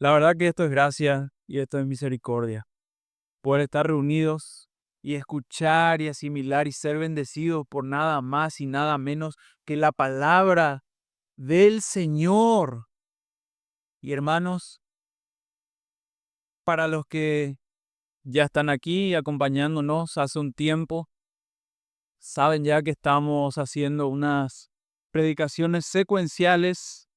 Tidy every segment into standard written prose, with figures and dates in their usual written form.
La verdad que esto es gracia y esto es misericordia. Poder estar reunidos y escuchar y asimilar y ser bendecidos por nada más y nada menos que la palabra del Señor. Y hermanos, para los que ya están aquí acompañándonos hace un tiempo, saben ya que estamos haciendo unas predicaciones secuenciales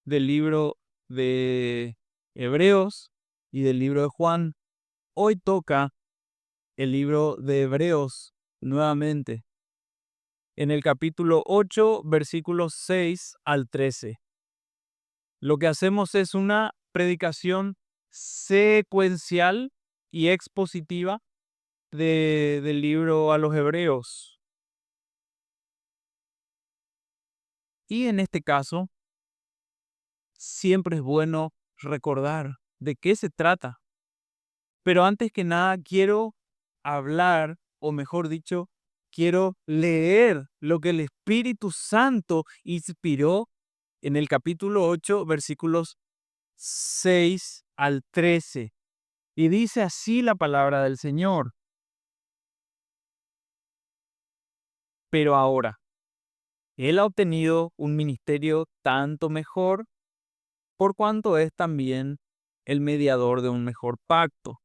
del libro de Hebreos y del libro de Juan. Hoy toca el libro de Hebreos nuevamente, en el capítulo 8, versículos 6 al 13. Lo que hacemos es una predicación secuencial y expositiva del libro a los Hebreos. Y en este caso, siempre es bueno recordar de qué se trata. Pero antes que nada, quiero hablar, o mejor dicho, quiero leer lo que el Espíritu Santo inspiró en el capítulo 8, versículos 6 al 13. Y dice así la palabra del Señor. Pero ahora, Él ha obtenido un ministerio tanto mejor por cuanto es también el mediador de un mejor pacto,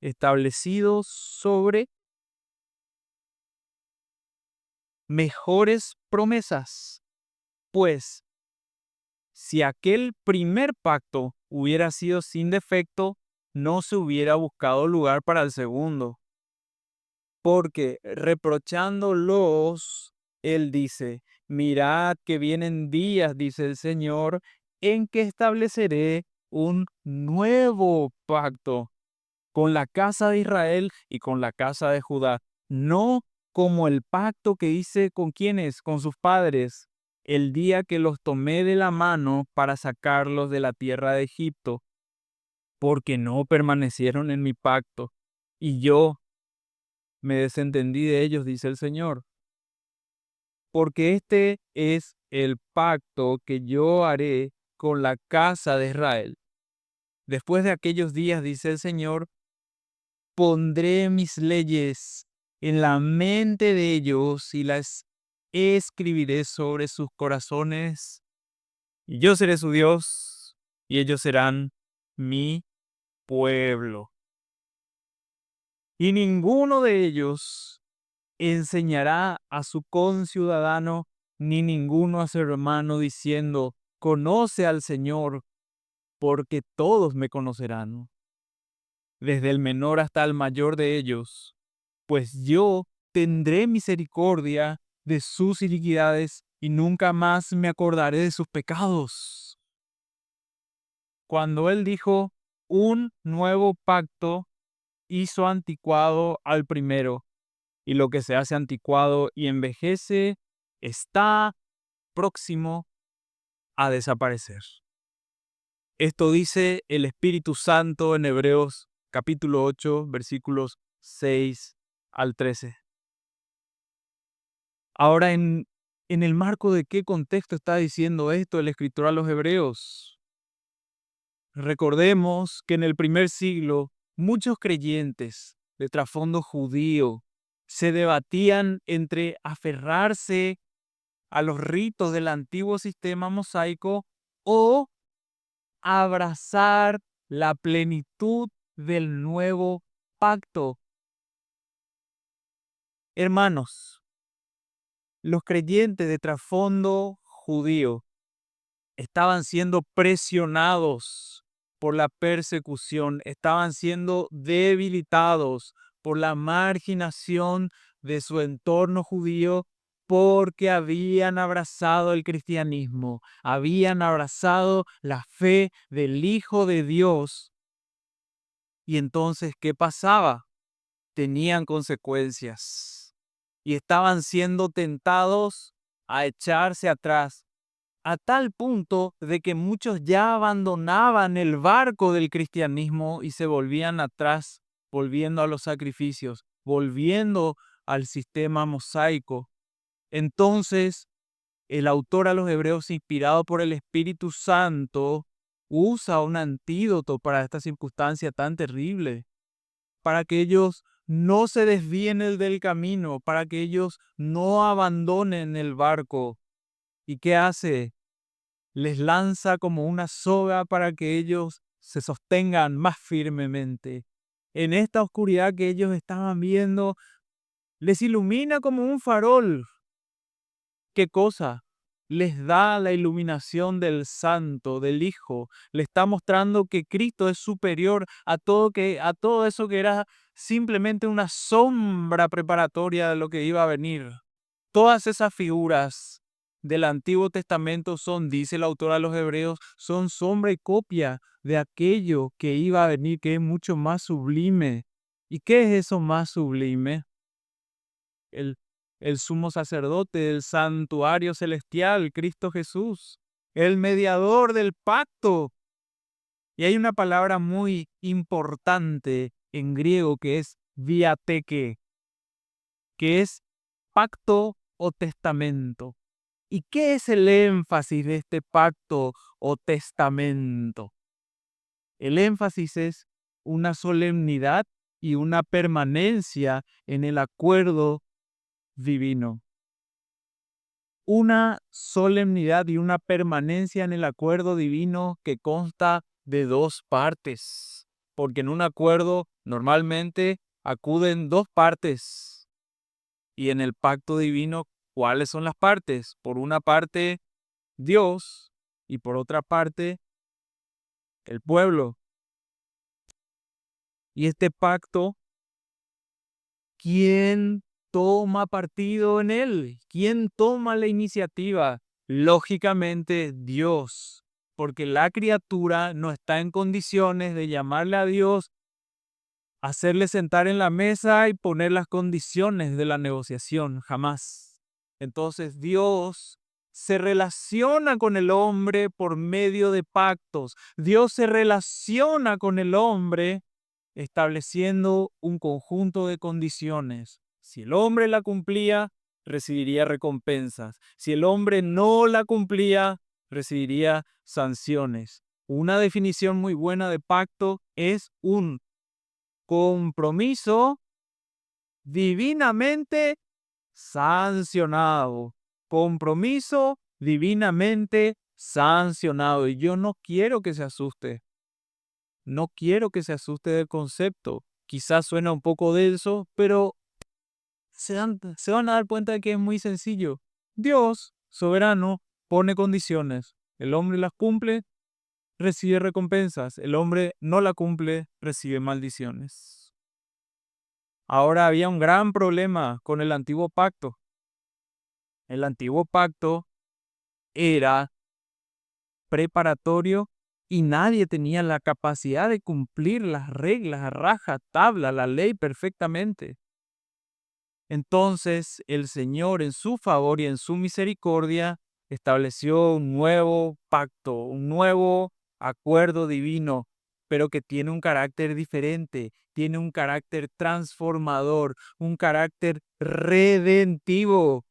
establecido sobre mejores promesas. Pues, si aquel primer pacto hubiera sido sin defecto, no se hubiera buscado lugar para el segundo. Porque reprochándolos, él dice, mirad que vienen días, dice el Señor, en que estableceré un nuevo pacto con la casa de Israel y con la casa de Judá, no como el pacto que hice con quienes, con sus padres, el día que los tomé de la mano para sacarlos de la tierra de Egipto, porque no permanecieron en mi pacto, y yo me desentendí de ellos, dice el Señor. Porque este es el pacto que yo haré con la casa de Israel. Después de aquellos días, dice el Señor, pondré mis leyes en la mente de ellos y las escribiré sobre sus corazones. Y yo seré su Dios y ellos serán mi pueblo. Y ninguno de ellos enseñará a su conciudadano ni ninguno a su hermano diciendo, conoce al Señor, porque todos me conocerán, desde el menor hasta el mayor de ellos, pues yo tendré misericordia de sus iniquidades y nunca más me acordaré de sus pecados. Cuando él dijo, un nuevo pacto hizo anticuado al primero, y lo que se hace anticuado y envejece está próximo a desaparecer. Esto dice el Espíritu Santo en Hebreos capítulo 8, versículos 6 al 13. Ahora, ¿en el marco de qué contexto está diciendo esto el escritor a los Hebreos? Recordemos que en el primer siglo muchos creyentes de trasfondo judío se debatían entre aferrarse a los ritos del antiguo sistema mosaico o abrazar la plenitud del nuevo pacto. Hermanos, los creyentes de trasfondo judío estaban siendo presionados por la persecución, estaban siendo debilitados por la marginación de su entorno judío porque habían abrazado el cristianismo, habían abrazado la fe del Hijo de Dios. Y entonces, ¿qué pasaba? Tenían consecuencias y estaban siendo tentados a echarse atrás, a tal punto de que muchos ya abandonaban el barco del cristianismo y se volvían atrás, volviendo a los sacrificios, volviendo al sistema mosaico. Entonces, el autor a los Hebreos, inspirado por el Espíritu Santo, usa un antídoto para esta circunstancia tan terrible, para que ellos no se desvíen del camino, para que ellos no abandonen el barco. ¿Y qué hace? Les lanza como una soga para que ellos se sostengan más firmemente. En esta oscuridad que ellos estaban viendo, les ilumina como un farol. ¿Qué cosa? Les da la iluminación del Santo, del Hijo. Le está mostrando que Cristo es superior a todo eso que era simplemente una sombra preparatoria de lo que iba a venir. Todas esas figuras del Antiguo Testamento son, dice el autor a los Hebreos, son sombra y copia de aquello que iba a venir, que es mucho más sublime. ¿Y qué es eso más sublime? El, el sumo sacerdote del santuario celestial, Cristo Jesús, el mediador del pacto. Y hay una palabra muy importante en griego que es diateque, que es pacto o testamento. ¿Y qué es el énfasis de este pacto o testamento? El énfasis es una solemnidad y una permanencia en el acuerdo divino. Una solemnidad y una permanencia en el acuerdo divino que consta de dos partes, porque en un acuerdo normalmente acuden dos partes. Y en el pacto divino, ¿cuáles son las partes? Por una parte, Dios, y por otra parte, el pueblo. Y este pacto, ¿quién toma partido en él? ¿Quién toma la iniciativa? Lógicamente, Dios, porque la criatura no está en condiciones de llamarle a Dios, hacerle sentar en la mesa y poner las condiciones de la negociación, jamás. Entonces Dios se relaciona con el hombre por medio de pactos. Dios se relaciona con el hombre estableciendo un conjunto de condiciones. Si el hombre la cumplía, recibiría recompensas. Si el hombre no la cumplía, recibiría sanciones. Una definición muy buena de pacto es un compromiso divinamente sancionado. Compromiso divinamente sancionado. Y yo no quiero que se asuste. No quiero que se asuste del concepto. Quizás suena un poco denso, pero se van a dar cuenta de que es muy sencillo. Dios, soberano, pone condiciones. El hombre las cumple, recibe recompensas. El hombre no la cumple, recibe maldiciones. Ahora había un gran problema con el antiguo pacto. El antiguo pacto era preparatorio y nadie tenía la capacidad de cumplir las reglas a raja tabla, la ley perfectamente. Entonces el Señor en su favor y en su misericordia estableció un nuevo pacto, un nuevo acuerdo divino, pero que tiene un carácter diferente, tiene un carácter transformador, un carácter redentivo.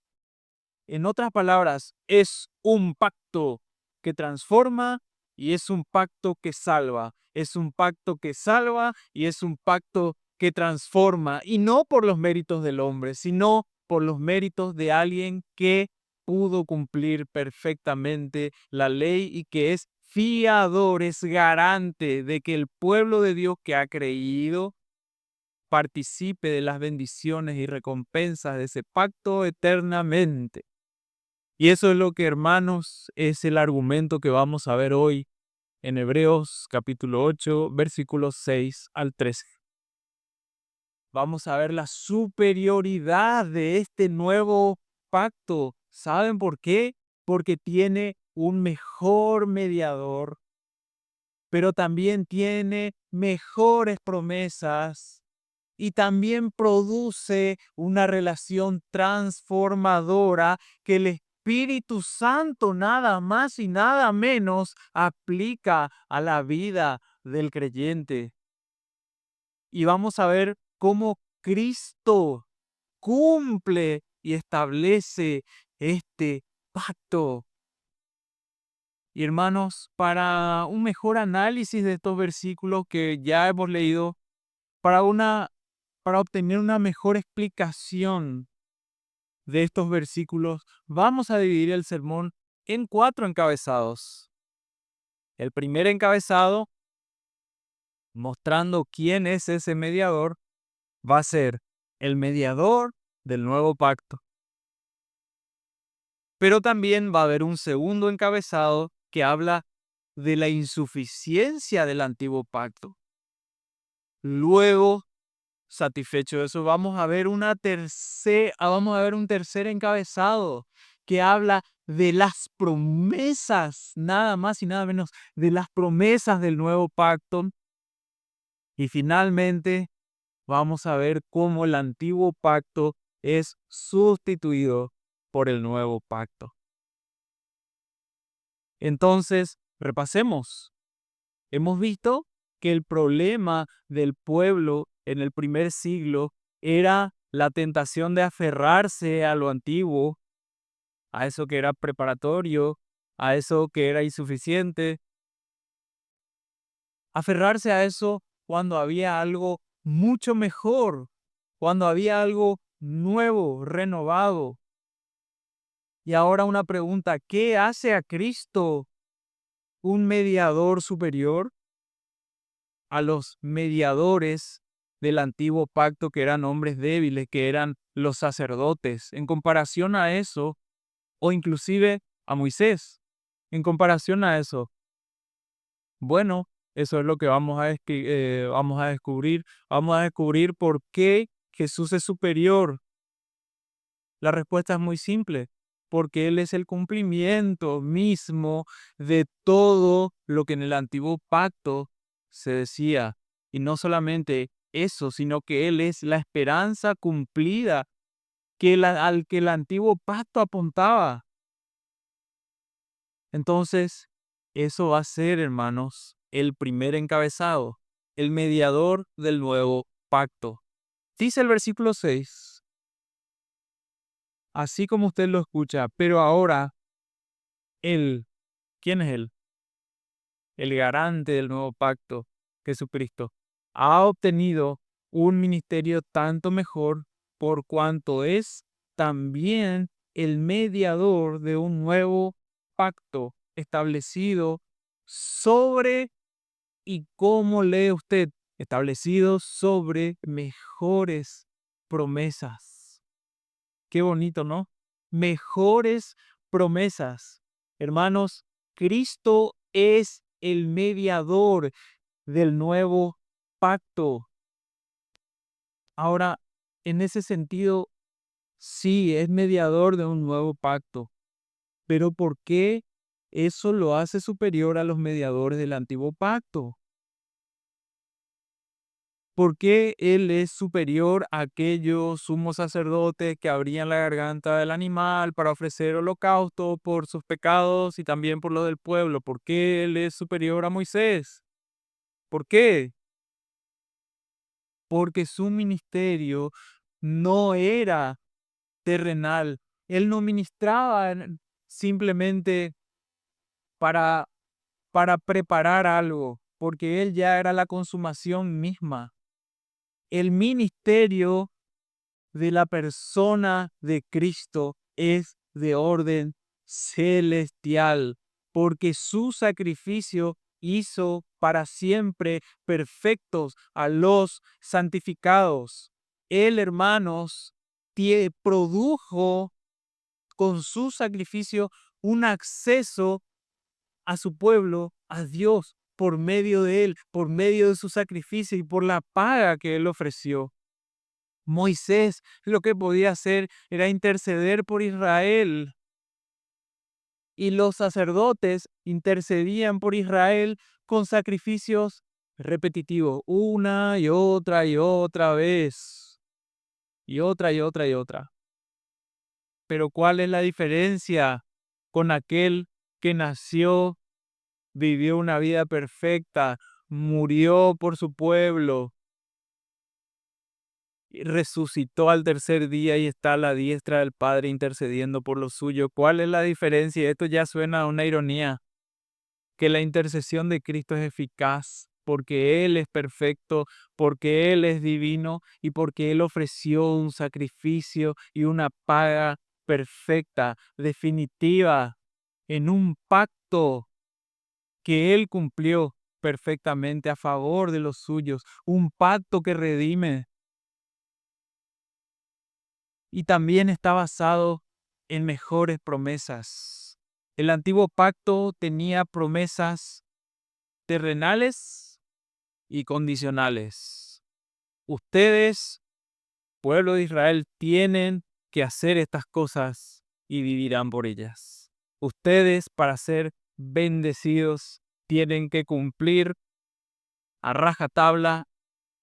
En otras palabras, es un pacto que transforma y es un pacto que salva. Es un pacto que salva y es un pacto que transforma. Y no por los méritos del hombre, sino por los méritos de alguien que pudo cumplir perfectamente la ley y que es fiador, es garante de que el pueblo de Dios que ha creído participe de las bendiciones y recompensas de ese pacto eternamente. Y eso es lo que, hermanos, es el argumento que vamos a ver hoy en Hebreos capítulo 8, versículos 6 al 13. Vamos a ver la superioridad de este nuevo pacto. ¿Saben por qué? Porque tiene un mejor mediador, pero también tiene mejores promesas y también produce una relación transformadora que el Espíritu Santo nada más y nada menos aplica a la vida del creyente. Y vamos a ver cómo Cristo cumple y establece este pacto. Y hermanos, para un mejor análisis de estos versículos que ya hemos leído, para una para obtener una mejor explicación de estos versículos, vamos a dividir el sermón en 4 encabezados. El primer encabezado, mostrando quién es ese mediador, va a ser el mediador del nuevo pacto. Pero también va a haber un segundo encabezado que habla de la insuficiencia del antiguo pacto. Luego, satisfecho de eso, vamos a ver un tercer encabezado que habla de las promesas, nada más y nada menos, de las promesas del nuevo pacto. Y finalmente, vamos a ver cómo el antiguo pacto es sustituido por el nuevo pacto. Entonces, repasemos. Hemos visto que el problema del pueblo en el primer siglo era la tentación de aferrarse a lo antiguo, a eso que era preparatorio, a eso que era insuficiente, aferrarse a eso cuando había algo mucho mejor, cuando había algo nuevo, renovado. Y ahora una pregunta, ¿qué hace a Cristo un mediador superior a los mediadores del antiguo pacto, que eran hombres débiles, que eran los sacerdotes, en comparación a eso, o inclusive a Moisés, en comparación a eso? Bueno, eso es lo que vamos a descubrir. Vamos a descubrir por qué Jesús es superior. La respuesta es muy simple, porque Él es el cumplimiento mismo de todo lo que en el antiguo pacto se decía. Y no solamente eso, sino que Él es la esperanza cumplida al que el antiguo pacto apuntaba. Entonces, eso va a ser, hermanos, el primer encabezado, el mediador del nuevo pacto. Dice el versículo 6, así como usted lo escucha, pero ahora Él, ¿quién es Él? El garante del nuevo pacto, Jesucristo, ha obtenido un ministerio tanto mejor por cuanto es también el mediador de un nuevo pacto establecido sobre, y cómo lee usted, establecido sobre mejores promesas. Qué bonito, ¿no? Mejores promesas. Hermanos, Cristo es el mediador del nuevo pacto. Ahora, en ese sentido, sí, es mediador de un nuevo pacto. Pero ¿por qué eso lo hace superior a los mediadores del antiguo pacto? ¿Por qué Él es superior a aquellos sumos sacerdotes que abrían la garganta del animal para ofrecer holocausto por sus pecados y también por los del pueblo? ¿Por qué Él es superior a Moisés? ¿Por qué? Porque su ministerio no era terrenal. Él no ministraba simplemente para, para preparar algo, porque Él ya era la consumación misma. El ministerio de la persona de Cristo es de orden celestial, porque su sacrificio hizo para siempre perfectos a los santificados. Él, hermanos, produjo con su sacrificio un acceso a su pueblo, a Dios, por medio de él, por medio de su sacrificio y por la paga que él ofreció. Moisés lo que podía hacer era interceder por Israel, y los sacerdotes intercedían por Israel con sacrificios repetitivos, una y otra vez, y otra y otra y otra. Pero ¿cuál es la diferencia con aquel que nació, vivió una vida perfecta, murió por su pueblo, y resucitó al tercer día y está a la diestra del Padre intercediendo por lo suyo? ¿Cuál es la diferencia? Esto ya suena a una ironía. que la intercesión de Cristo es eficaz, porque Él es perfecto, porque Él es divino y porque Él ofreció un sacrificio y una paga perfecta, definitiva, en un pacto que Él cumplió perfectamente a favor de los suyos, un pacto que redime y también está basado en mejores promesas. El antiguo pacto tenía promesas terrenales y condicionales. Ustedes, pueblo de Israel, tienen que hacer estas cosas y vivirán por ellas. Ustedes, para ser bendecidos, tienen que cumplir a rajatabla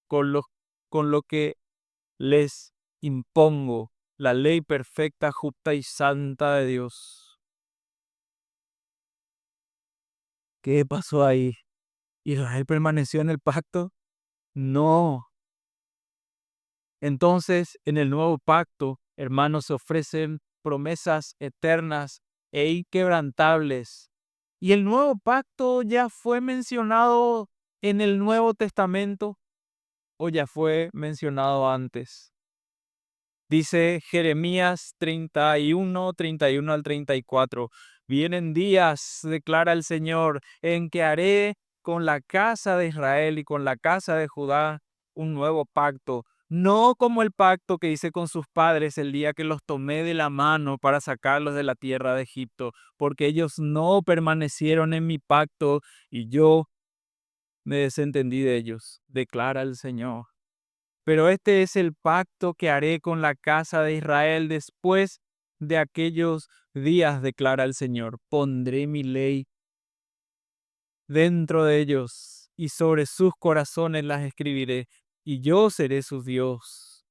con lo que les impongo, la ley perfecta, justa y santa de Dios. ¿Qué pasó ahí? ¿Israel permaneció en el pacto? No. Entonces, en el nuevo pacto, hermanos, se ofrecen promesas eternas e inquebrantables. Y el nuevo pacto ya fue mencionado en el Nuevo Testamento o ya fue mencionado antes. Dice Jeremías 31 al 34. Vienen días, declara el Señor, en que haré con la casa de Israel y con la casa de Judá un nuevo pacto, no como el pacto que hice con sus padres el día que los tomé de la mano para sacarlos de la tierra de Egipto, porque ellos no permanecieron en mi pacto y yo me desentendí de ellos, declara el Señor. Pero este es el pacto que haré con la casa de Israel después de aquellos días, declara el Señor. Pondré mi ley dentro de ellos y sobre sus corazones las escribiré, y yo seré su Dios,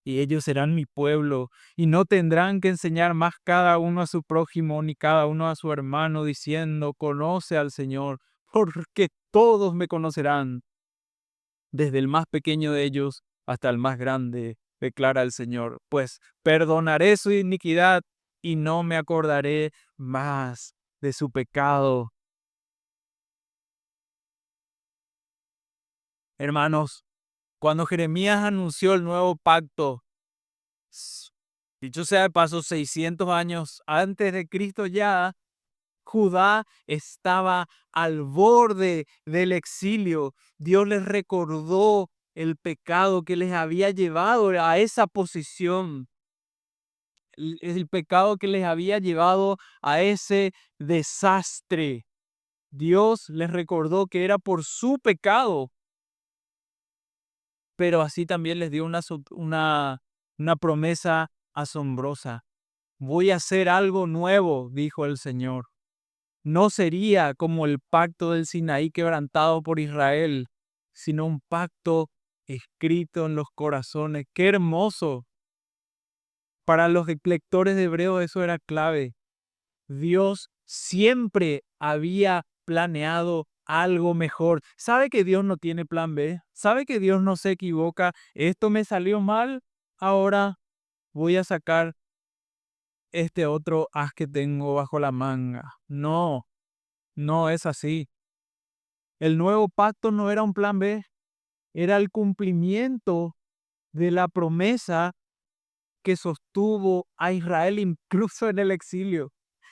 y ellos serán mi pueblo, y no tendrán que enseñar más cada uno a su prójimo ni cada uno a su hermano, diciendo, conoce al Señor, porque todos me conocerán desde el más pequeño de ellos hasta el más grande, declara el Señor, pues perdonaré su iniquidad y no me acordaré más de su pecado. Hermanos, cuando Jeremías anunció el nuevo pacto, dicho sea de paso, 600 años antes de Cristo ya, Judá estaba al borde del exilio. Dios les recordó el pecado que les había llevado a esa posición, el pecado que les había llevado a ese desastre. Dios les recordó que era por su pecado, pero así también les dio una promesa asombrosa. Voy a hacer algo nuevo, dijo el Señor. No sería como el pacto del Sinaí quebrantado por Israel, sino un pacto escrito en los corazones. ¡Qué hermoso! Para los lectores de Hebreo eso era clave. Dios siempre había planeado algo mejor. ¿Sabe que Dios no tiene plan B? ¿Sabe que Dios no se equivoca? Esto me salió mal, ahora voy a sacar este otro as que tengo bajo la manga. No, no es así. El nuevo pacto no era un plan B, era el cumplimiento de la promesa que sostuvo a Israel incluso en el exilio.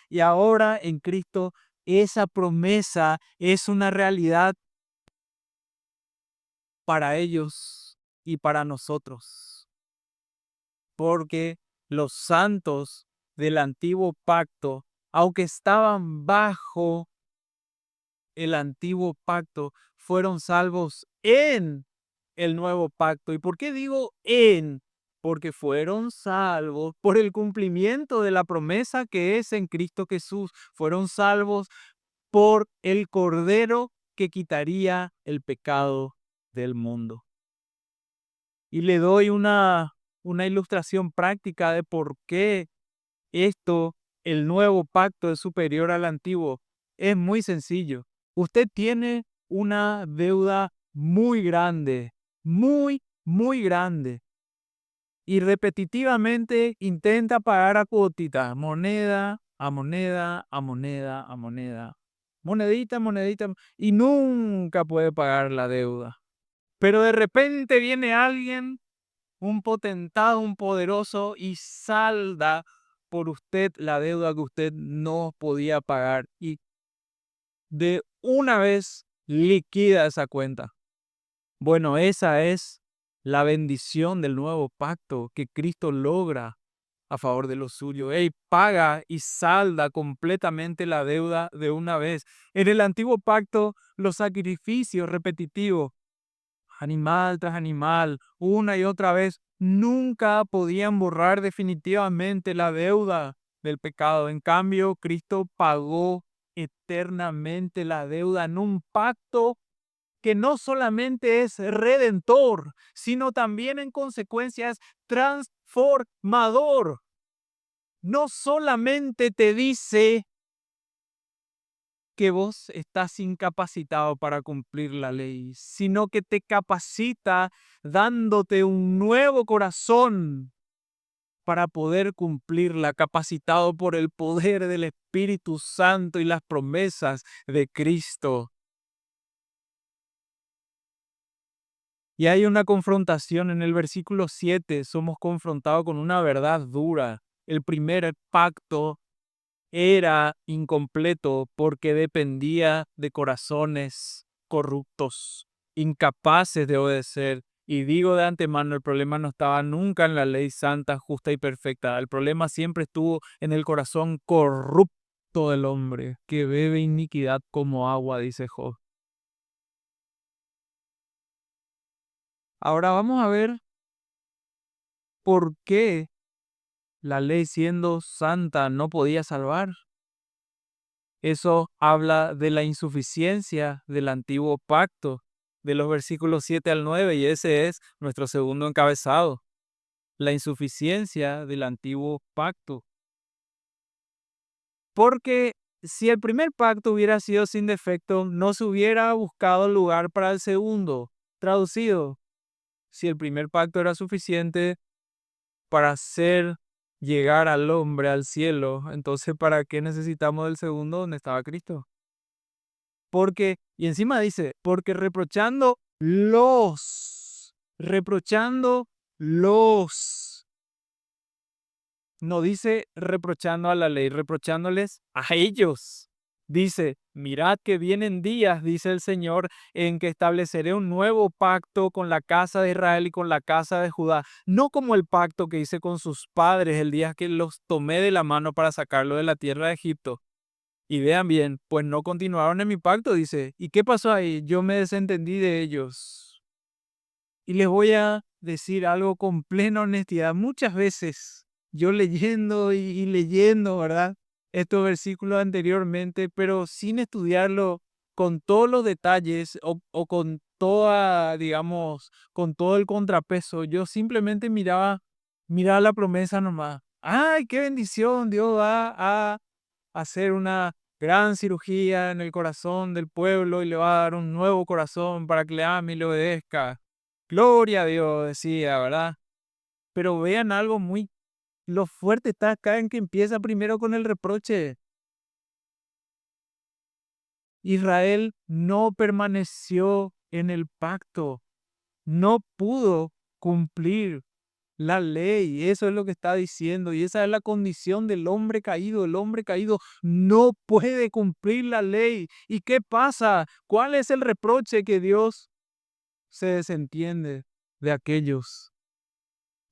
Y ahora en Cristo esa promesa es una realidad para ellos y para nosotros. Porque los santos del antiguo pacto, aunque estaban bajo el antiguo pacto, fueron salvos en el nuevo pacto. ¿Y por qué digo en? Porque fueron salvos por el cumplimiento de la promesa que es en Cristo Jesús. Fueron salvos por el Cordero que quitaría el pecado del mundo. Y le doy una ilustración práctica de por qué esto, el nuevo pacto es superior al antiguo. Es muy sencillo. Usted tiene una deuda muy grande, muy grande. Y repetitivamente intenta pagar a cuotita, moneda a moneda a moneda a moneda. monedita, monedita, y nunca puede pagar la deuda. Pero de repente viene alguien, un potentado, un poderoso, y salda por usted la deuda que usted no podía pagar. Y de una vez liquida esa cuenta. Bueno, esa es la bendición del nuevo pacto que Cristo logra a favor de los suyos. Él paga y salda completamente la deuda de una vez. En el antiguo pacto, los sacrificios repetitivos, animal tras animal, una y otra vez, nunca podían borrar definitivamente la deuda del pecado. En cambio, Cristo pagó eternamente la deuda en un pacto que no solamente es redentor, sino también en consecuencia es transformador. No solamente te dice que vos estás incapacitado para cumplir la ley, sino que te capacita dándote un nuevo corazón para poder cumplirla, capacitado por el poder del Espíritu Santo y las promesas de Cristo. Y hay una confrontación en el versículo 7, somos confrontados con una verdad dura. El primer pacto era incompleto porque dependía de corazones corruptos, incapaces de obedecer. Y digo de antemano, el problema no estaba nunca en la ley santa, justa y perfecta. El problema siempre estuvo en el corazón corrupto del hombre, que bebe iniquidad como agua, dice Job. Ahora vamos a ver por qué la ley siendo santa no podía salvar. Eso habla de la insuficiencia del antiguo pacto, de los versículos 7 al 9, y ese es nuestro segundo encabezado, la insuficiencia del antiguo pacto. Porque si el primer pacto hubiera sido sin defecto, no se hubiera buscado lugar para el segundo. Traducido, si el primer pacto era suficiente para hacer llegar al hombre al cielo, entonces ¿para qué necesitamos del segundo donde estaba Cristo? Porque, y encima dice, porque reprochándolos, no dice reprochando a la ley, reprochándoles a ellos. Dice, mirad que vienen días, dice el Señor, en que estableceré un nuevo pacto con la casa de Israel y con la casa de Judá, no como el pacto que hice con sus padres el día que los tomé de la mano para sacarlo de la tierra de Egipto. Y vean bien, pues no continuaron en mi pacto, dice. ¿Y qué pasó ahí? Yo me desentendí de ellos. Y les voy a decir algo con plena honestidad. Muchas veces yo leyendo y leyendo, ¿verdad? Estos versículos anteriormente, pero sin estudiarlo con todos los detalles o con toda, digamos, con todo el contrapeso, yo simplemente miraba la promesa nomás. ¡Ay, qué bendición! Dios va a hacer una gran cirugía en el corazón del pueblo y le va a dar un nuevo corazón para que le ame y le obedezca. Gloria a Dios, decía, ¿verdad? Pero vean algo muy, lo fuerte está acá en que empieza primero con el reproche. Israel no permaneció en el pacto, no pudo cumplir la ley, eso es lo que está diciendo, y esa es la condición del hombre caído. El hombre caído no puede cumplir la ley. ¿Y qué pasa? ¿Cuál es el reproche? Que Dios se desentiende de aquellos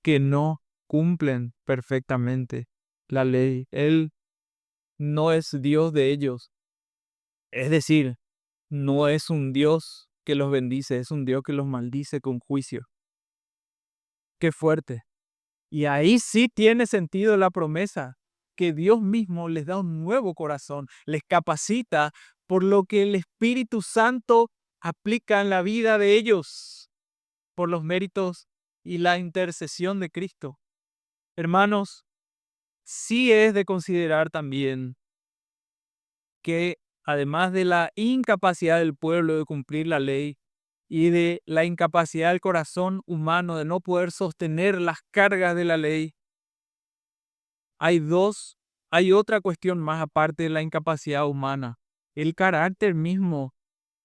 que no cumplen perfectamente la ley. Él no es Dios de ellos. Es decir, no es un Dios que los bendice, es un Dios que los maldice con juicio. Qué fuerte. Y ahí sí tiene sentido la promesa, que Dios mismo les da un nuevo corazón, les capacita por lo que el Espíritu Santo aplica en la vida de ellos, por los méritos y la intercesión de Cristo. Hermanos, sí es de considerar también que además de la incapacidad del pueblo de cumplir la ley y de la incapacidad del corazón humano de no poder sostener las cargas de la ley, hay otra cuestión más aparte de la incapacidad humana, el carácter mismo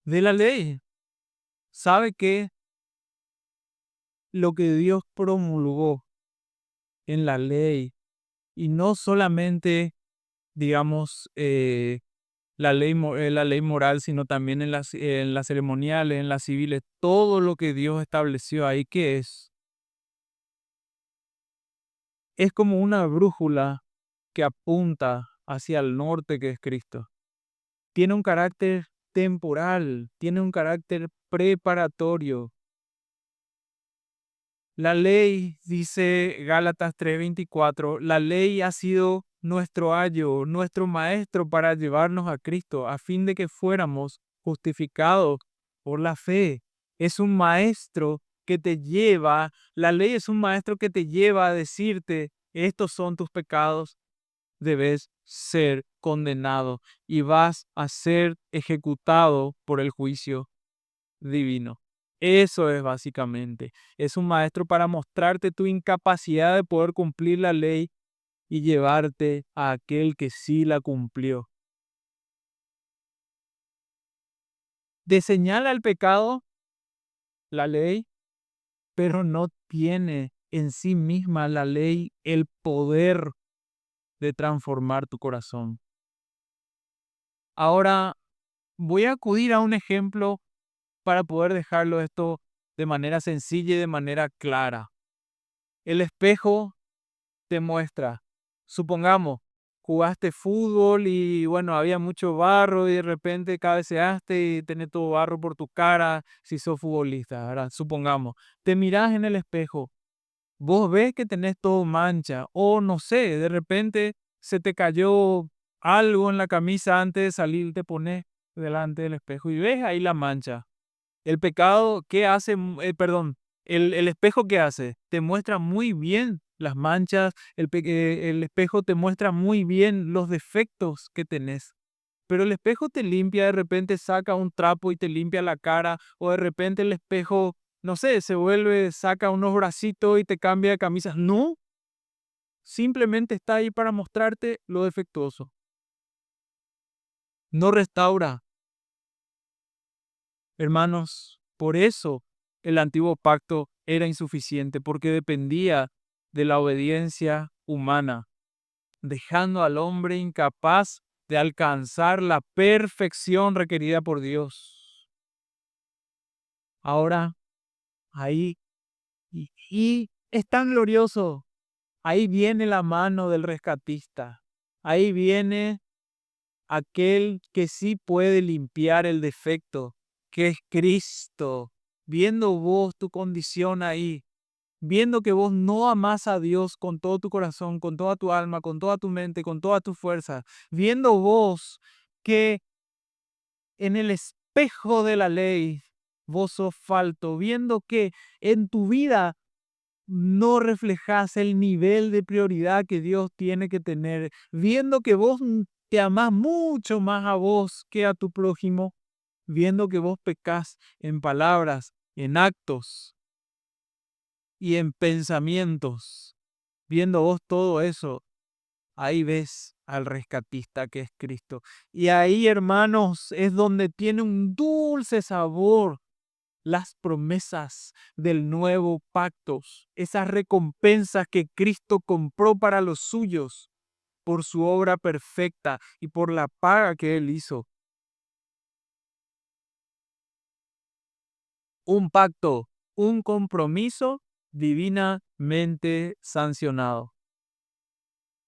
de la ley. ¿Sabe que lo que Dios promulgó en la ley, y no solamente, digamos, la ley moral, sino también en las ceremoniales, en las civiles, todo lo que Dios estableció ahí, ¿qué es? Es como una brújula que apunta hacia el norte, que es Cristo. Tiene un carácter temporal, tiene un carácter preparatorio. La ley, dice Gálatas 3:24, la ley ha sido nuestro ayo, nuestro maestro para llevarnos a Cristo, a fin de que fuéramos justificados por la fe. Es un maestro que te lleva, la ley es un maestro que te lleva a decirte, estos son tus pecados, debes ser condenado y vas a ser ejecutado por el juicio divino. Eso es básicamente. Es un maestro para mostrarte tu incapacidad de poder cumplir la ley y llevarte a aquel que sí la cumplió. Te señala el pecado, la ley, pero no tiene en sí misma la ley el poder de transformar tu corazón. Ahora voy a acudir a un ejemplo para poder dejarlo esto de manera sencilla y de manera clara. El espejo te muestra. Supongamos, jugaste fútbol y bueno, había mucho barro y de repente cabeceaste y tenés todo barro por tu cara si sos futbolista, ¿verdad? Supongamos, te mirás en el espejo, vos ves que tenés todo mancha o no sé, de repente se te cayó algo en la camisa antes de salir, te pones delante del espejo y ves ahí la mancha. El pecado, ¿qué hace? Perdón, el espejo, ¿qué hace? Te muestra muy bien las manchas, el espejo te muestra muy bien los defectos que tenés. Pero el espejo te limpia, de repente saca un trapo y te limpia la cara, o de repente el espejo, no sé, se vuelve, saca unos bracitos y te cambia de camisa. No, simplemente está ahí para mostrarte lo defectuoso. No restaura. Hermanos, por eso el antiguo pacto era insuficiente, porque dependía de la obediencia humana, dejando al hombre incapaz de alcanzar la perfección requerida por Dios. Ahora, ahí, y es tan glorioso, ahí viene la mano del rescatista, ahí viene aquel que sí puede limpiar el defecto, que es Cristo, viendo vos tu condición ahí, viendo que vos no amás a Dios con todo tu corazón, con toda tu alma, con toda tu mente, con toda tu fuerza, viendo vos que en el espejo de la ley vos sos falto, viendo que en tu vida no reflejas el nivel de prioridad que Dios tiene que tener, viendo que vos te amás mucho más a vos que a tu prójimo, viendo que vos pecás en palabras, en actos y en pensamientos, viendo vos todo eso, ahí ves al rescatista que es Cristo. Y ahí, hermanos, es donde tiene un dulce sabor las promesas del nuevo pacto, esas recompensas que Cristo compró para los suyos por su obra perfecta y por la paga que Él hizo. Un pacto, un compromiso divinamente sancionado.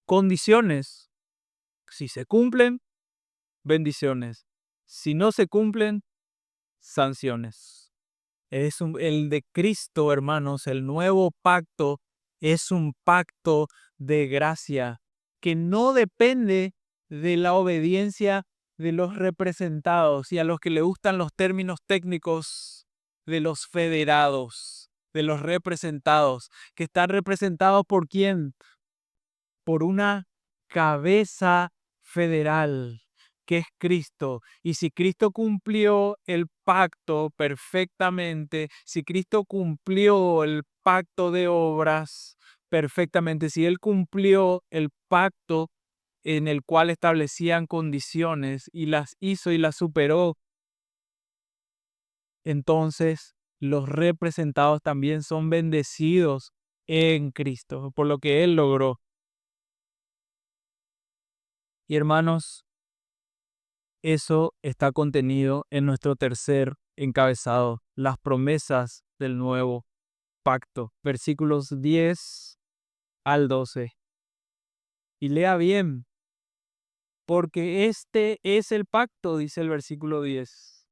Condiciones, si se cumplen, bendiciones. Si no se cumplen, sanciones. El de Cristo, hermanos, el nuevo pacto es un pacto de gracia que no depende de la obediencia de los representados y a los que le gustan los términos técnicos de los federados, de los representados, que están representados por quién, por una cabeza federal, que es Cristo. Y si Cristo cumplió el pacto perfectamente, si Cristo cumplió el pacto de obras perfectamente, si Él cumplió el pacto en el cual establecían condiciones y las hizo y las superó, entonces los representados también son bendecidos en Cristo, por lo que Él logró. Y hermanos, eso está contenido en nuestro tercer encabezado, las promesas del nuevo pacto, versículos 10 al 12. Y lea bien, porque este es el pacto, dice el versículo 10,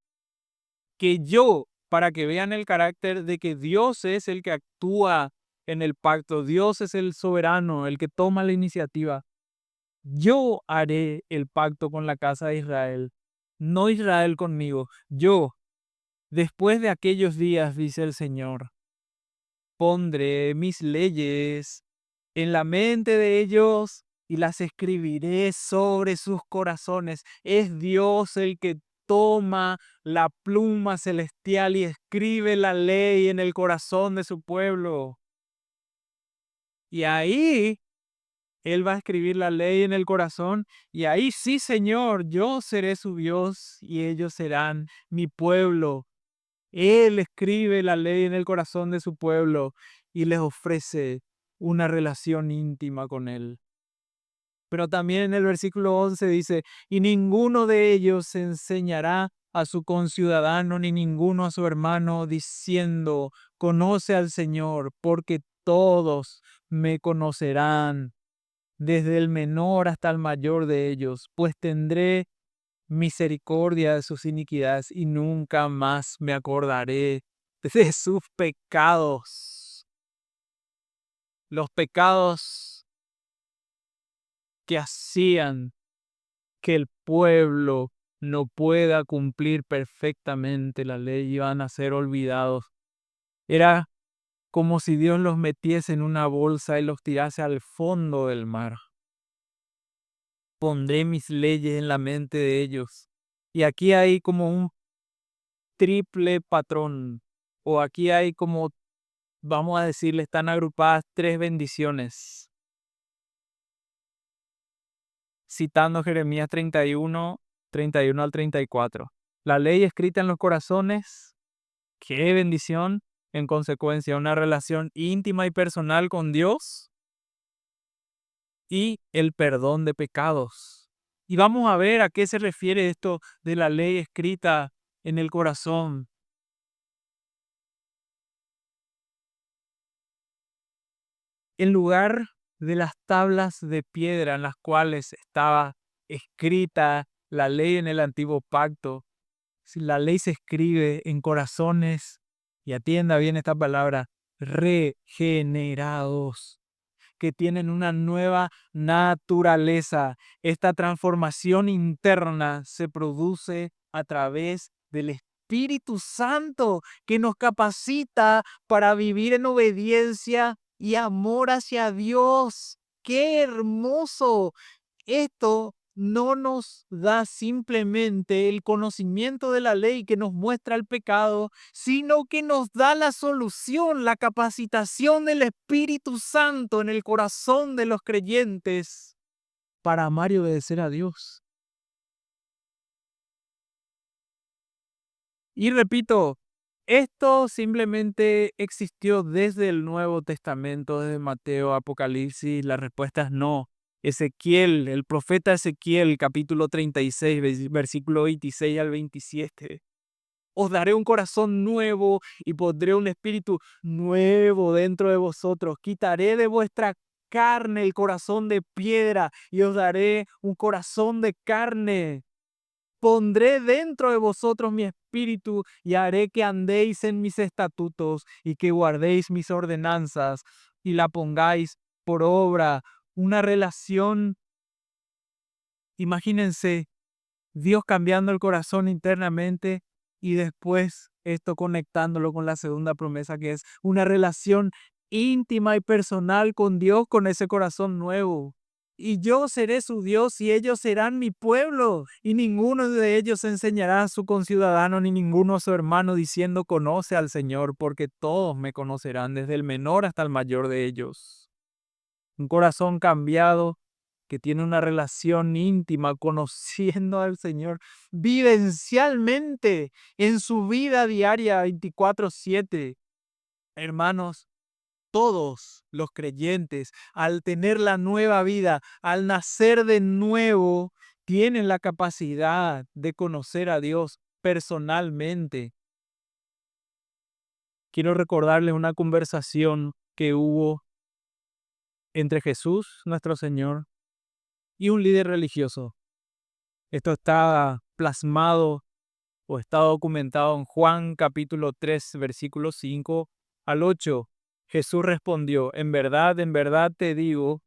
que yo, para que vean el carácter de que Dios es el que actúa en el pacto, Dios es el soberano, el que toma la iniciativa. Yo haré el pacto con la casa de Israel, no Israel conmigo. Yo, después de aquellos días, dice el Señor, pondré mis leyes en la mente de ellos y las escribiré sobre sus corazones. Es Dios el que toma la pluma celestial y escribe la ley en el corazón de su pueblo. Y ahí Él va a escribir la ley en el corazón y ahí sí, Señor, yo seré su Dios y ellos serán mi pueblo. Él escribe la ley en el corazón de su pueblo y les ofrece una relación íntima con Él. Pero también en el versículo 11 dice, y ninguno de ellos enseñará a su conciudadano ni ninguno a su hermano diciendo, conoce al Señor, porque todos me conocerán, desde el menor hasta el mayor de ellos, pues tendré misericordia de sus iniquidades y nunca más me acordaré de sus pecados. Los pecados que hacían que el pueblo no pueda cumplir perfectamente la ley iban a ser olvidados. Era como si Dios los metiese en una bolsa y los tirase al fondo del mar. Pondré mis leyes en la mente de ellos. Y aquí hay como un triple patrón, o aquí hay como, vamos a decirle, están agrupadas tres bendiciones. Citando Jeremías 31 al 34. La ley escrita en los corazones, qué bendición, en consecuencia, una relación íntima y personal con Dios y el perdón de pecados. Y vamos a ver a qué se refiere esto de la ley escrita en el corazón. En lugar de las tablas de piedra en las cuales estaba escrita la ley en el antiguo pacto, si la ley se escribe en corazones, y atienda bien esta palabra, regenerados, que tienen una nueva naturaleza. Esta transformación interna se produce a través del Espíritu Santo que nos capacita para vivir en obediencia y amor hacia Dios. ¡Qué hermoso! Esto no nos da simplemente el conocimiento de la ley que nos muestra el pecado, sino que nos da la solución, la capacitación del Espíritu Santo en el corazón de los creyentes para amar y obedecer a Dios. Y repito, esto simplemente existió desde el Nuevo Testamento, desde Mateo, Apocalipsis. La respuesta es no. Ezequiel, el profeta Ezequiel, capítulo 36, versículo 26 al 27. Os daré un corazón nuevo y pondré un espíritu nuevo dentro de vosotros. Quitaré de vuestra carne el corazón de piedra y os daré un corazón de carne. Pondré dentro de vosotros mi espíritu y haré que andéis en mis estatutos y que guardéis mis ordenanzas y la pongáis por obra. Una relación, imagínense, Dios cambiando el corazón internamente y después esto conectándolo con la segunda promesa que es una relación íntima y personal con Dios con ese corazón nuevo. Y yo seré su Dios y ellos serán mi pueblo. Y ninguno de ellos enseñará a su conciudadano ni ninguno a su hermano diciendo conoce al Señor, porque todos me conocerán, desde el menor hasta el mayor de ellos. Un corazón cambiado que tiene una relación íntima conociendo al Señor vivencialmente en su vida diaria 24/7. Hermanos, todos los creyentes, al tener la nueva vida, al nacer de nuevo, tienen la capacidad de conocer a Dios personalmente. Quiero recordarles una conversación que hubo entre Jesús, nuestro Señor, y un líder religioso. Esto está plasmado o está documentado en Juan capítulo 3, versículos 5 al 8. Jesús respondió, en verdad te digo,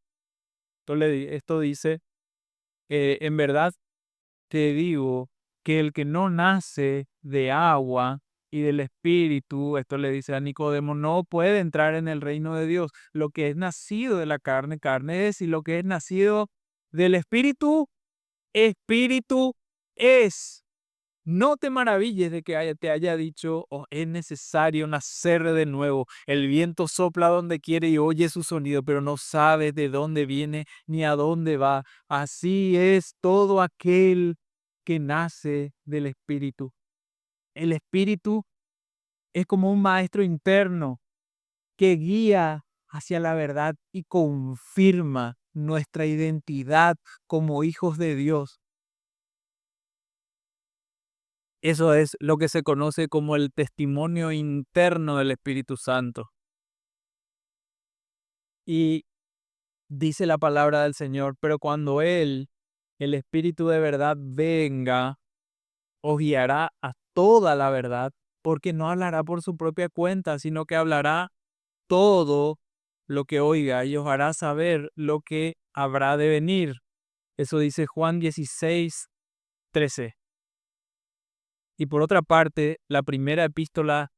esto dice, en verdad te digo que el que no nace de agua y del Espíritu, esto le dice a Nicodemo, no puede entrar en el reino de Dios. Lo que es nacido de la carne, carne es, y lo que es nacido del Espíritu, Espíritu es. No te maravilles de que te haya dicho, oh, es necesario nacer de nuevo. El viento sopla donde quiere y oye su sonido, pero no sabes de dónde viene ni a dónde va. Así es todo aquel que nace del Espíritu. El Espíritu es como un maestro interno que guía hacia la verdad y confirma nuestra identidad como hijos de Dios. Eso es lo que se conoce como el testimonio interno del Espíritu Santo. Y dice la palabra del Señor, pero cuando Él, el Espíritu de verdad, venga, os guiará a toda la verdad, porque no hablará por su propia cuenta, sino que hablará todo lo que oiga y os hará saber lo que habrá de venir. Eso dice Juan 16:13. Y por otra parte, la primera epístola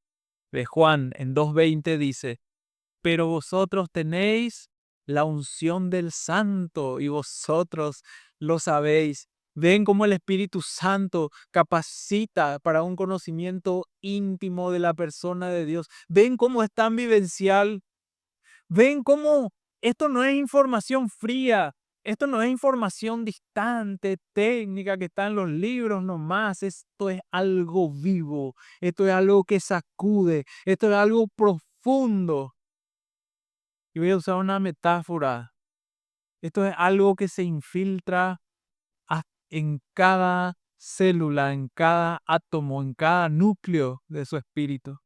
de Juan en 2:20 dice, pero vosotros tenéis la unción del Santo y vosotros lo sabéis. Ven cómo el Espíritu Santo capacita para un conocimiento íntimo de la persona de Dios. Ven cómo es tan vivencial. Ven cómo esto no es información fría. Esto no es información distante, técnica, que está en los libros nomás. Esto es algo vivo. Esto es algo que sacude. Esto es algo profundo. Y voy a usar una metáfora. Esto es algo que se infiltra en cada célula, en cada átomo, en cada núcleo de su espíritu.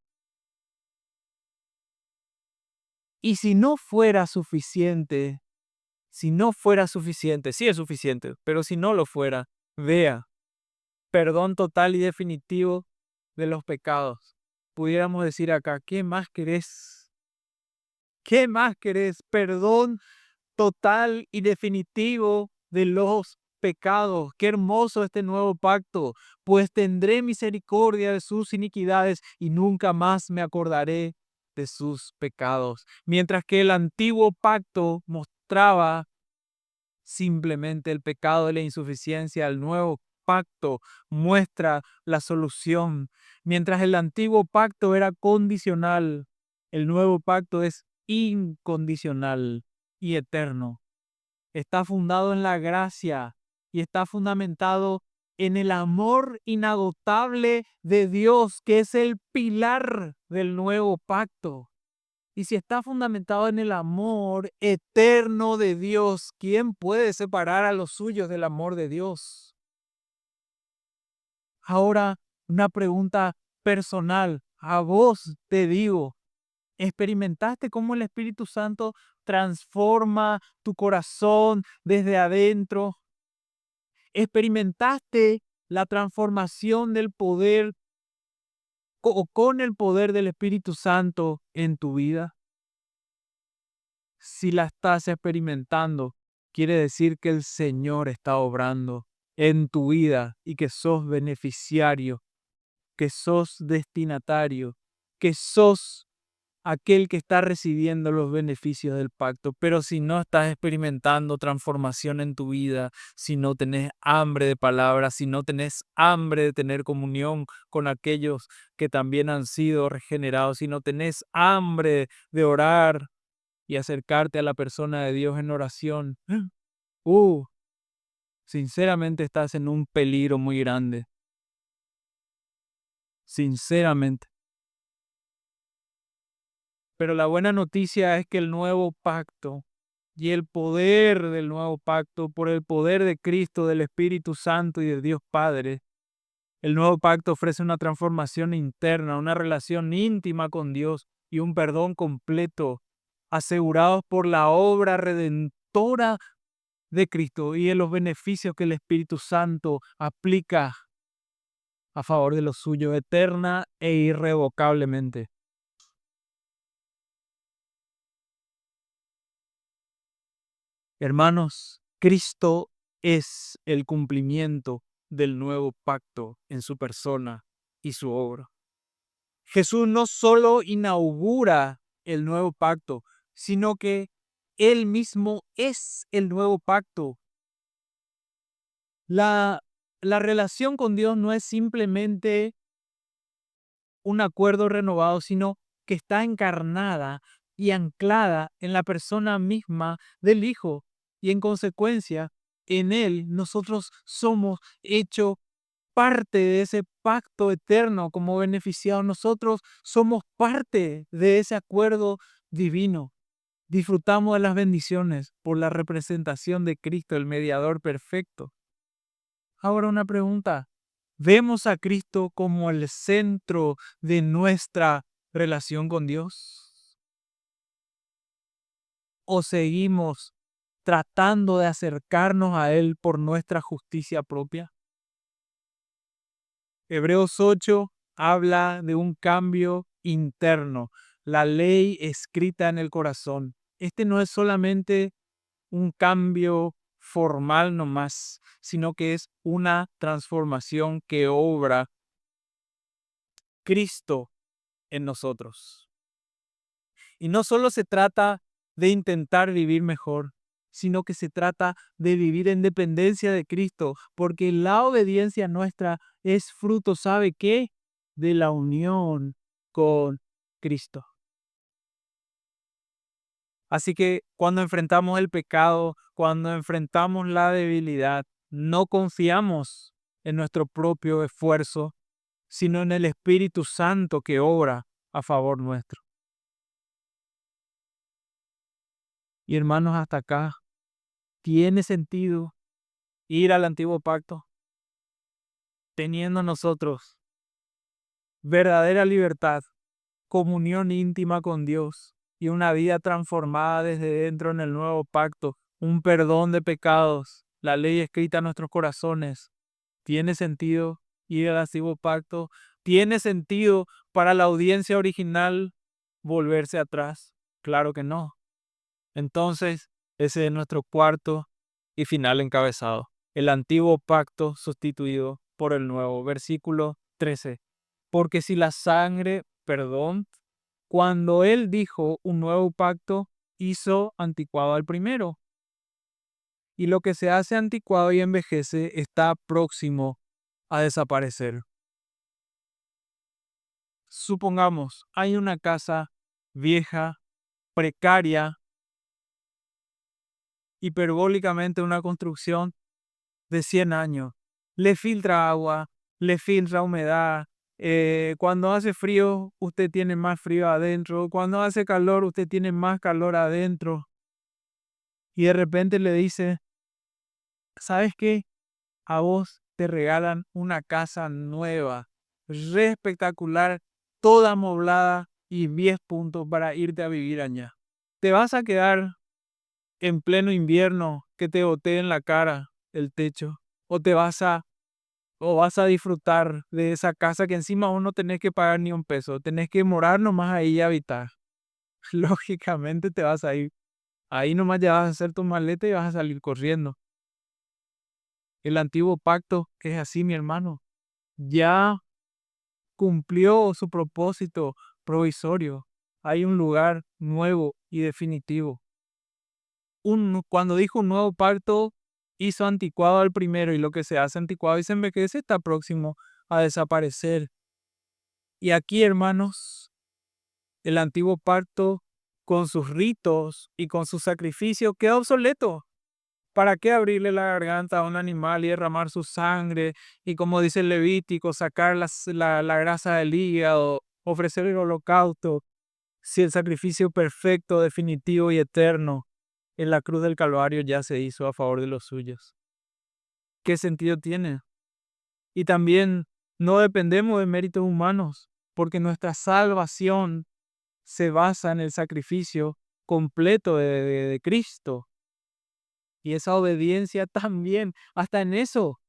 Y si no fuera suficiente, sí es suficiente, pero si no lo fuera, vea, perdón total y definitivo de los pecados. Pudiéramos decir acá, ¿qué más querés? ¿Qué más querés? Perdón total y definitivo de los pecados. Qué hermoso este nuevo pacto, pues tendré misericordia de sus iniquidades y nunca más me acordaré de sus pecados. Mientras que el antiguo pacto mostraba simplemente el pecado y la insuficiencia, el nuevo pacto muestra la solución. Mientras el antiguo pacto era condicional, el nuevo pacto es incondicional y eterno. Está fundado en la gracia y está fundamentado en el amor inagotable de Dios, que es el pilar del nuevo pacto. Y si está fundamentado en el amor eterno de Dios, ¿quién puede separar a los suyos del amor de Dios? Ahora, una pregunta personal. A vos te digo, ¿experimentaste cómo el Espíritu Santo transforma tu corazón desde adentro? ¿Experimentaste la transformación del poder o con el poder del Espíritu Santo en tu vida? Si la estás experimentando, quiere decir que el Señor está obrando en tu vida y que sos beneficiario, que sos destinatario, que sos aquel que está recibiendo los beneficios del pacto. Pero si no estás experimentando transformación en tu vida, si no tenés hambre de palabras, si no tenés hambre de tener comunión con aquellos que también han sido regenerados, si no tenés hambre de orar y acercarte a la persona de Dios en oración, uh, sinceramente estás en un peligro muy grande. Sinceramente. Pero la buena noticia es que el nuevo pacto y el poder del nuevo pacto, por el poder de Cristo, del Espíritu Santo y de Dios Padre, el nuevo pacto ofrece una transformación interna, una relación íntima con Dios y un perdón completo, asegurados por la obra redentora de Cristo y en los beneficios que el Espíritu Santo aplica a favor de los suyos eterna e irrevocablemente. Hermanos, Cristo es el cumplimiento del nuevo pacto en su persona y su obra. Jesús no solo inaugura el nuevo pacto, sino que Él mismo es el nuevo pacto. La, la relación con Dios no es simplemente un acuerdo renovado, sino que está encarnada y anclada en la persona misma del Hijo. Y en consecuencia, en Él nosotros somos hechos parte de ese pacto eterno como beneficiados. Nosotros somos parte de ese acuerdo divino. Disfrutamos de las bendiciones por la representación de Cristo, el mediador perfecto. Ahora una pregunta. ¿Vemos a Cristo como el centro de nuestra relación con Dios? ¿O seguimos tratando de acercarnos a Él por nuestra justicia propia? Hebreos 8 habla de un cambio interno, la ley escrita en el corazón. Este no es solamente un cambio formal nomás, sino que es una transformación que obra Cristo en nosotros. Y no solo se trata de intentar vivir mejor, sino que se trata de vivir en dependencia de Cristo, porque la obediencia nuestra es fruto, ¿sabe qué? De la unión con Cristo. Así que cuando enfrentamos el pecado, cuando enfrentamos la debilidad, no confiamos en nuestro propio esfuerzo, sino en el Espíritu Santo que obra a favor nuestro. Y hermanos, hasta acá, ¿tiene sentido ir al antiguo pacto teniendo nosotros verdadera libertad, comunión íntima con Dios y una vida transformada desde dentro en el nuevo pacto, un perdón de pecados, la ley escrita en nuestros corazones? ¿Tiene sentido ir al antiguo pacto? ¿Tiene sentido para la audiencia original volverse atrás? Claro que no. Entonces, ese es nuestro cuarto y final encabezado. El antiguo pacto sustituido por el nuevo. Versículo 13. Porque si la sangre, perdón, cuando él dijo un nuevo pacto, hizo anticuado al primero. Y lo que se hace anticuado y envejece está próximo a desaparecer. Supongamos, hay una casa vieja, precaria, hiperbólicamente una construcción de 100 años. Le filtra agua, le filtra humedad. Cuando hace frío, usted tiene más frío adentro. Cuando hace calor, usted tiene más calor adentro. Y de repente le dice, ¿sabes qué? A vos te regalan una casa nueva, re espectacular, toda amoblada y 10 puntos para irte a vivir allá. ¿Te vas a quedar en pleno invierno que te gotee en la cara el techo? ¿O vas a disfrutar de esa casa que encima vos no tenés que pagar ni un peso, tenés que morar nomás ahí y habitar? Lógicamente te vas a ir. Ahí nomás ya vas a hacer tu maleta y vas a salir corriendo. El antiguo pacto es así, mi hermano. Ya cumplió su propósito provisorio. Hay un lugar nuevo y definitivo. Cuando dijo un nuevo pacto, hizo anticuado al primero, y lo que se hace anticuado y se envejece está próximo a desaparecer. Y aquí, hermanos, el antiguo pacto, con sus ritos y con su sacrificio, queda obsoleto. ¿Para qué abrirle la garganta a un animal y derramar su sangre? Y como dice el Levítico, sacar la grasa del hígado, ofrecer el holocausto, si el sacrificio perfecto, definitivo y eterno en la cruz del Calvario ya se hizo a favor de los suyos. ¿Qué sentido tiene? Y también no dependemos de méritos humanos, porque nuestra salvación se basa en el sacrificio completo de Cristo. Y esa obediencia también, hasta en eso,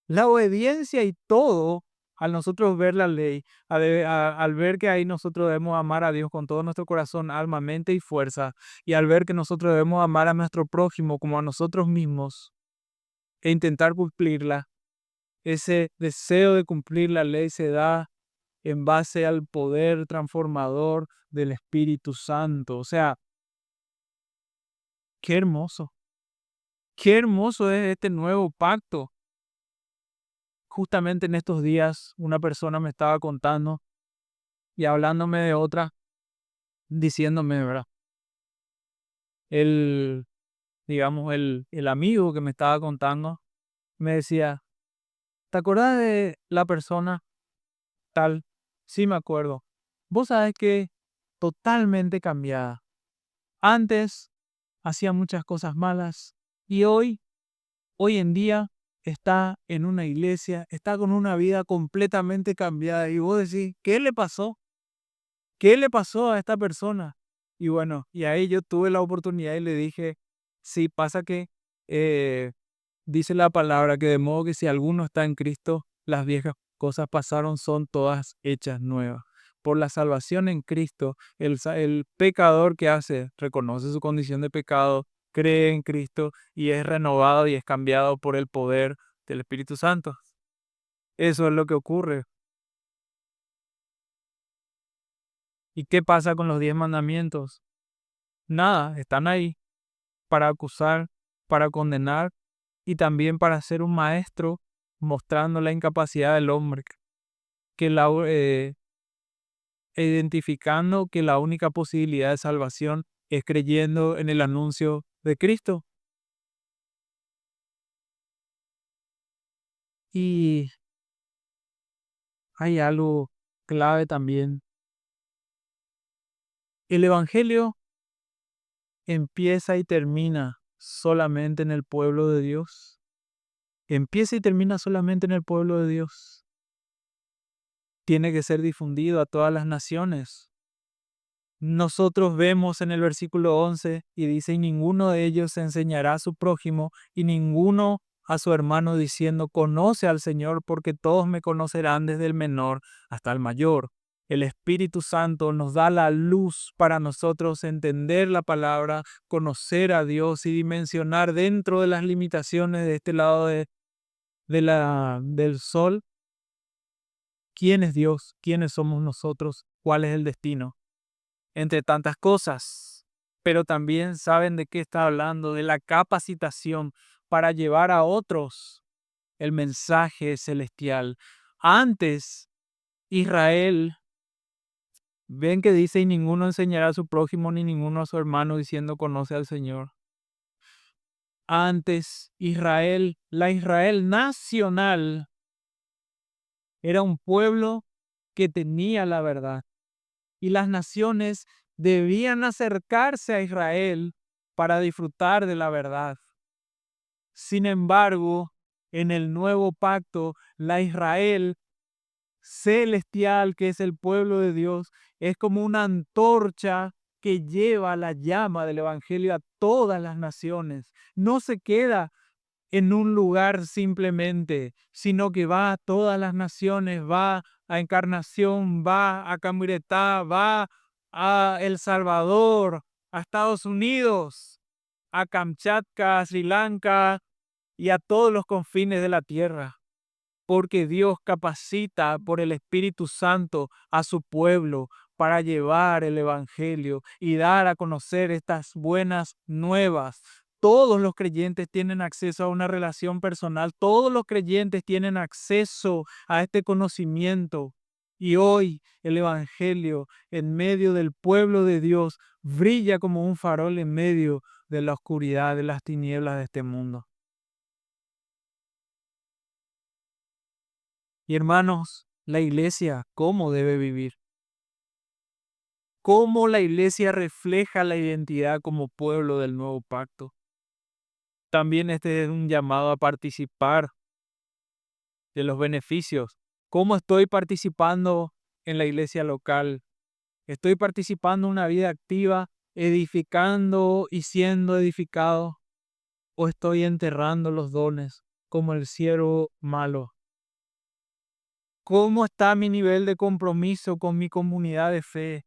la obediencia y todo, al nosotros ver la ley, al ver que ahí nosotros debemos amar a Dios con todo nuestro corazón, alma, mente y fuerza, y al ver que nosotros debemos amar a nuestro prójimo como a nosotros mismos e intentar cumplirla, ese deseo de cumplir la ley se da en base al poder transformador del Espíritu Santo. O sea, qué hermoso, qué hermoso es este nuevo pacto. Justamente en estos días una persona me estaba contando y hablándome de otra, diciéndome, ¿verdad? El, digamos, el amigo que me estaba contando me decía, ¿te acordás de la persona tal? Sí, me acuerdo. Vos sabés que totalmente cambiada. Antes hacía muchas cosas malas y hoy en día está en una iglesia, está con una vida completamente cambiada. Y vos decís, ¿qué le pasó? ¿Qué le pasó a esta persona? Y bueno, y ahí yo tuve la oportunidad y le dije, sí, pasa que eh, dice la palabra que de modo que si alguno está en Cristo, las viejas cosas pasaron, son todas hechas nuevas. Por la salvación en Cristo, el pecador que hace, reconoce su condición de pecado, cree en Cristo y es renovado y es cambiado por el poder del Espíritu Santo. Eso es lo que ocurre. ¿Y qué pasa con los 10 mandamientos? Nada, están ahí para acusar, para condenar y también para ser un maestro mostrando la incapacidad del hombre, que identificando que la única posibilidad de salvación es creyendo en el anuncio de Cristo. Y hay algo clave también. El Evangelio empieza y termina solamente en el pueblo de Dios. Empieza y termina solamente en el pueblo de Dios. Tiene que ser difundido a todas las naciones. Nosotros vemos en el versículo 11 y dice, y ninguno de ellos enseñará a su prójimo y ninguno a su hermano diciendo, conoce al Señor, porque todos me conocerán desde el menor hasta el mayor. El Espíritu Santo nos da la luz para nosotros entender la palabra, conocer a Dios y dimensionar dentro de las limitaciones de este lado del sol, quién es Dios, quiénes somos nosotros, cuál es el destino entre tantas cosas. Pero también saben de qué está hablando, de la capacitación para llevar a otros el mensaje celestial. Antes, Israel, ven que dice, y ninguno enseñará a su prójimo ni ninguno a su hermano diciendo conoce al Señor. Antes, Israel, la Israel nacional, era un pueblo que tenía la verdad. Y las naciones debían acercarse a Israel para disfrutar de la verdad. Sin embargo, en el nuevo pacto, la Israel celestial, que es el pueblo de Dios, es como una antorcha que lleva la llama del Evangelio a todas las naciones. No se queda en un lugar simplemente, sino que va a todas las naciones, va a Encarnación, va a Camiretá, va a El Salvador, a Estados Unidos, a Kamchatka, a Sri Lanka y a todos los confines de la tierra, porque Dios capacita por el Espíritu Santo a su pueblo para llevar el Evangelio y dar a conocer estas buenas nuevas. Todos los creyentes tienen acceso a una relación personal, todos los creyentes tienen acceso a este conocimiento. Y hoy el Evangelio en medio del pueblo de Dios brilla como un farol en medio de la oscuridad, de las tinieblas de este mundo. Y hermanos, la iglesia, ¿cómo debe vivir? ¿Cómo la iglesia refleja la identidad como pueblo del nuevo pacto? También este es un llamado a participar de los beneficios. ¿Cómo estoy participando en la iglesia local? ¿Estoy participando en una vida activa, edificando y siendo edificado? ¿O estoy enterrando los dones como el siervo malo? ¿Cómo está mi nivel de compromiso con mi comunidad de fe?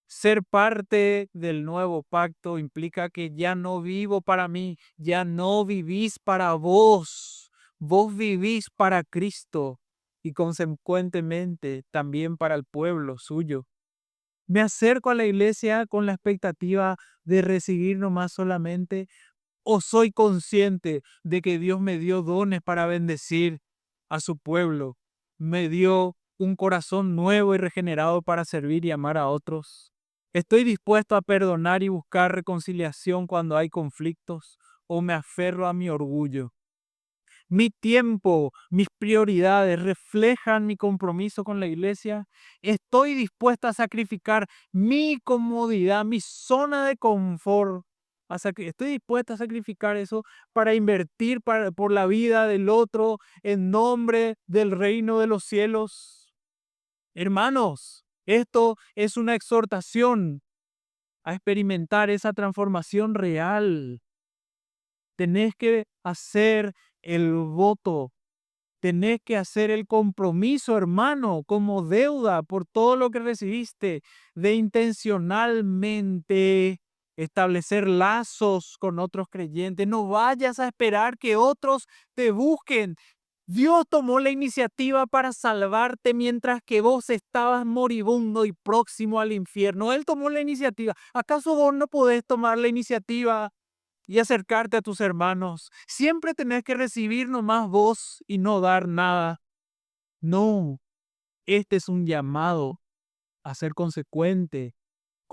Ser parte del nuevo pacto implica que ya no vivo para mí, ya no vivís para vos, vos vivís para Cristo y consecuentemente también para el pueblo suyo. Me acerco a la iglesia con la expectativa de recibir nomás solamente, o soy consciente de que Dios me dio dones para bendecir a su pueblo, me dio un corazón nuevo y regenerado para servir y amar a otros. Estoy dispuesto a perdonar y buscar reconciliación cuando hay conflictos, o me aferro a mi orgullo. Mi tiempo, mis prioridades reflejan mi compromiso con la iglesia. Estoy dispuesta a sacrificar mi comodidad, mi zona de confort. Estoy dispuesta a sacrificar eso para invertir por la vida del otro en nombre del reino de los cielos. Hermanos, esto es una exhortación a experimentar esa transformación real. Tenés que hacer el voto. Tenés que hacer el compromiso, hermano, como deuda por todo lo que recibiste, de intencionalmente establecer lazos con otros creyentes. No vayas a esperar que otros te busquen. Dios tomó la iniciativa para salvarte mientras que vos estabas moribundo y próximo al infierno. Él tomó la iniciativa. ¿Acaso vos no podés tomar la iniciativa y acercarte a tus hermanos? Siempre tenés que recibir nomás vos y no dar nada. No, este es un llamado a ser consecuente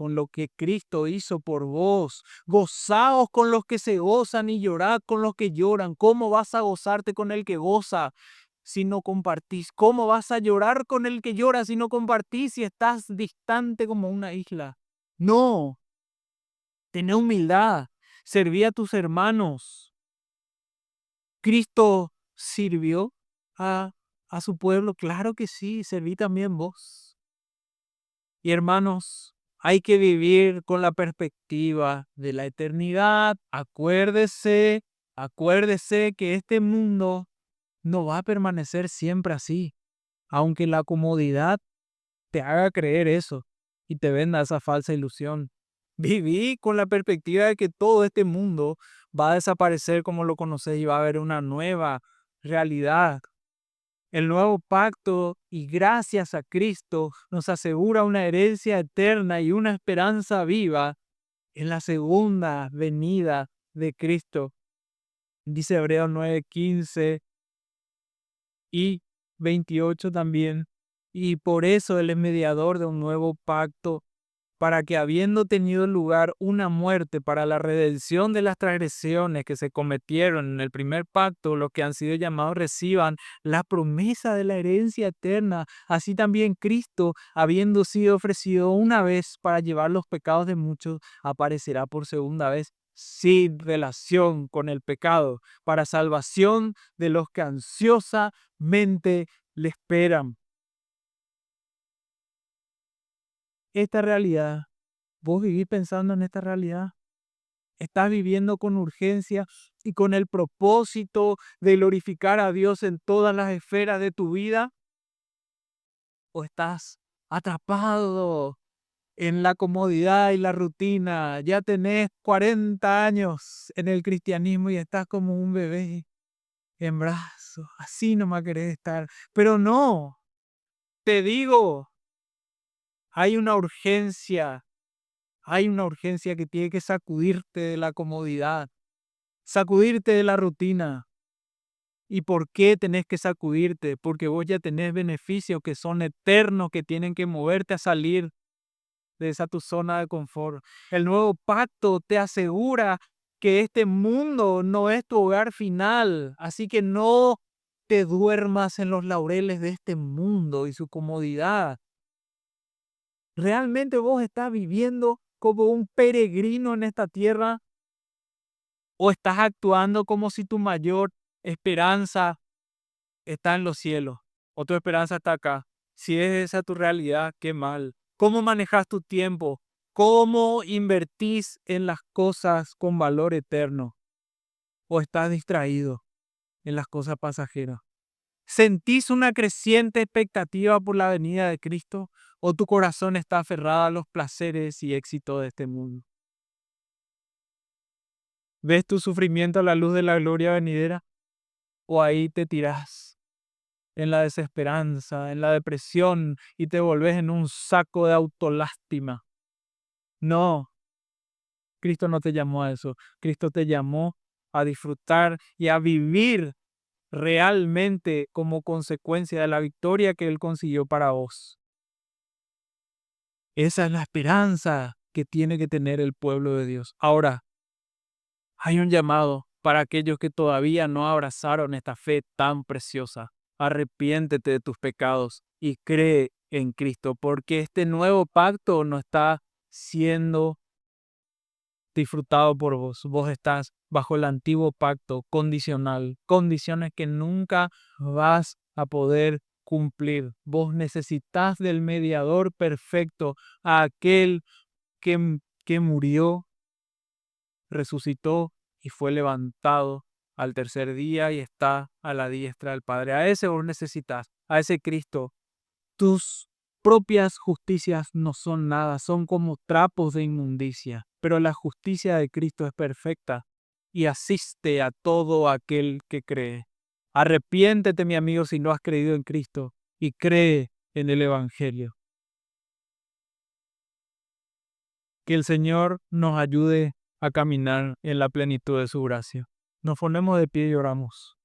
con lo que Cristo hizo por vos. Gozaos con los que se gozan y llorad con los que lloran. ¿Cómo vas a gozarte con el que goza si no compartís? ¿Cómo vas a llorar con el que llora si no compartís, si estás distante como una isla? No, tené humildad, serví a tus hermanos. ¿Cristo sirvió a, a su pueblo? Claro que sí, serví también vos. Y hermanos, hay que vivir con la perspectiva de la eternidad. Acuérdese que este mundo no va a permanecer siempre así, aunque la comodidad te haga creer eso y te venda esa falsa ilusión. Viví con la perspectiva de que todo este mundo va a desaparecer como lo conoces y va a haber una nueva realidad. El nuevo pacto, y gracias a Cristo, nos asegura una herencia eterna y una esperanza viva en la segunda venida de Cristo. Dice Hebreos 9:15 y 28 también. Y por eso Él es mediador de un nuevo pacto, para que habiendo tenido lugar una muerte para la redención de las transgresiones que se cometieron en el primer pacto, los que han sido llamados reciban la promesa de la herencia eterna. Así también Cristo, habiendo sido ofrecido una vez para llevar los pecados de muchos, aparecerá por segunda vez sin relación con el pecado, para salvación de los que ansiosamente le esperan. Esta realidad, ¿vos vivís pensando en esta realidad? ¿Estás viviendo con urgencia y con el propósito de glorificar a Dios en todas las esferas de tu vida? ¿O estás atrapado en la comodidad y la rutina? Ya tenés 40 años en el cristianismo y estás como un bebé en brazos. Así nomás querés estar. Pero no, te digo, hay una urgencia. Hay una urgencia que tiene que sacudirte de la comodidad, sacudirte de la rutina. ¿Y por qué tenés que sacudirte? Porque vos ya tenés beneficios que son eternos, que tienen que moverte a salir de esa tu zona de confort. El nuevo pacto te asegura que este mundo no es tu hogar final, así que no te duermas en los laureles de este mundo y su comodidad. ¿Realmente vos estás viviendo como un peregrino en esta tierra o estás actuando como si tu mayor esperanza está en los cielos o tu esperanza está acá? Si es esa tu realidad, qué mal. ¿Cómo manejas tu tiempo? ¿Cómo invertís en las cosas con valor eterno? ¿O estás distraído en las cosas pasajeras? ¿Sentís una creciente expectativa por la venida de Cristo o tu corazón está aferrado a los placeres y éxitos de este mundo? ¿Ves tu sufrimiento a la luz de la gloria venidera o ahí te tirás en la desesperanza, en la depresión y te volvés en un saco de autolástima? No, Cristo no te llamó a eso. Cristo te llamó a disfrutar y a vivir realmente como consecuencia de la victoria que Él consiguió para vos. Esa es la esperanza que tiene que tener el pueblo de Dios. Ahora, hay un llamado para aquellos que todavía no abrazaron esta fe tan preciosa. Arrepiéntete de tus pecados y cree en Cristo, porque este nuevo pacto no está siendo disfrutado por vos. Vos estás bajo el antiguo pacto condicional, condiciones que nunca vas a poder cumplir. Vos necesitas del mediador perfecto, a aquel que murió, resucitó y fue levantado al tercer día y está a la diestra del Padre. A ese vos necesitas, a ese Cristo. Tus propias justicias no son nada, son como trapos de inmundicia, pero la justicia de Cristo es perfecta y asiste a todo aquel que cree. Arrepiéntete, mi amigo, si no has creído en Cristo y cree en el Evangelio. Que el Señor nos ayude a caminar en la plenitud de su gracia. Nos ponemos de pie y oramos.